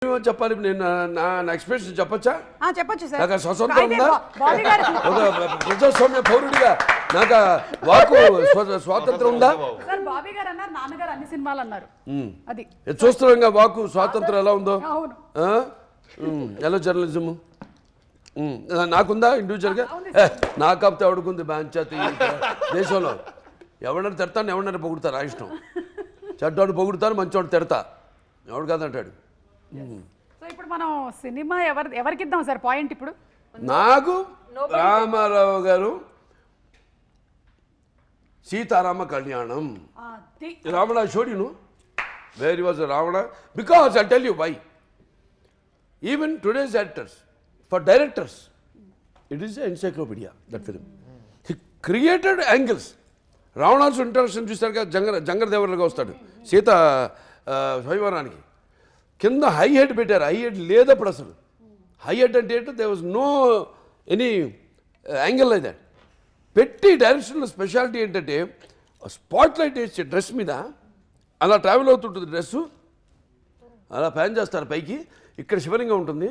చెప్పాలి నేను నా ఎక్స్ప్రెషన్ చెప్పొచ్చా? చెప్పొచ్చు సార్. నాకు స్వతంత్రం ఉందా? ఒక ప్రజాస్వామ్య పౌరుడిగా నాకు వాకు స్వాతంత్రం ఉందా? సార్ బాబీ గారు అన్నారు, నాన్నగారు అన్ని సినిమాలు అన్నారు. అది చూస్తున్నాం వాకు స్వాతంత్రం ఎలా ఉందో. అవును. ఎలా జర్నలిజం నాకుందా ఇండివిజువల్గా? నా కాకపోతే ఎవడుకుంది పంచాయతీ దేశంలో. ఎవడన్నా తిడతాను, ఎవడన్నా పొగుడుతారు. ఆ ఇష్టం. చెడ్డవాడు పొగుడుతాను, మంచివాడు తిడతా. ఎవడు కాదంటాడు. సో ఇప్పుడు మనం సినిమా ఎవరికి ఇద్దాం సార్ పాయింట్? ఇప్పుడు నాకు రామారావు గారు Seetharama Kalyanam. Ravana showed you where was Ravana because I tell you why. Even today's actors for directors it is encyclopedia that film. He created angles. రావణాసు ఇంట్రడక్షన్ చూస్తారు కదా, జంగరదేవరగా వస్తాడు సీత స్వయంవరానికి. కింద హై హెడ్ పెట్టారు. హై హెడ్ లేదప్పుడు అసలు. హై హెడ్ అంటే ఏంటో they was no any angle like that. పెట్టి డైరెక్షన్లో స్పెషాలిటీ ఏంటంటే స్పాట్ లైట్ వేసి డ్రెస్ మీద అలా ట్రావెల్ అవుతుంటుంది డ్రెస్సు. అలా ప్యాన్ చేస్తారు పైకి. ఇక్కడ శివలింగం ఉంటుంది.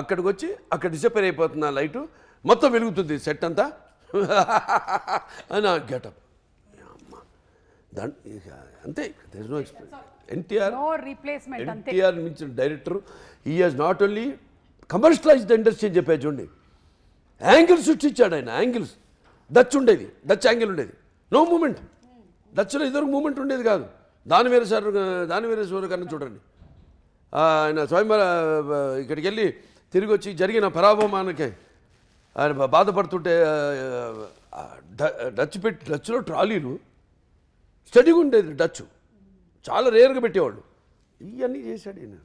అక్కడికి వచ్చి అక్కడ డిసపేర్ అయిపోతుంది ఆ లైటు. మొత్తం వెలుగుతుంది సెట్ అంతా అని ఆ గెటప్. అంతే. There is no expression. NTR మించిన director. He has not only commercialize the industry అని చెప్పారు చూడండి. యాంగిల్స్ సృష్టించాడు ఆయన. యాంగిల్స్ డచ్ ఉండేది, డచ్ యాంగిల్ ఉండేది. No movement. డచ్లో ఇదివరకు మూమెంట్ ఉండేది కాదు. దాని వేరే సూర్య కన్నా చూడండి. ఆయన స్వయంవర ఇక్కడికి వెళ్ళి తిరిగి వచ్చి జరిగిన పరాభవానికి ఆయన బాధపడుతుంటే డచ్లో ట్రాలీలు స్టడీగా ఉండేది. డచ్ చాలా రేర్గా పెట్టేవాళ్ళు. ఇవన్నీ చేశాడు ఈయన.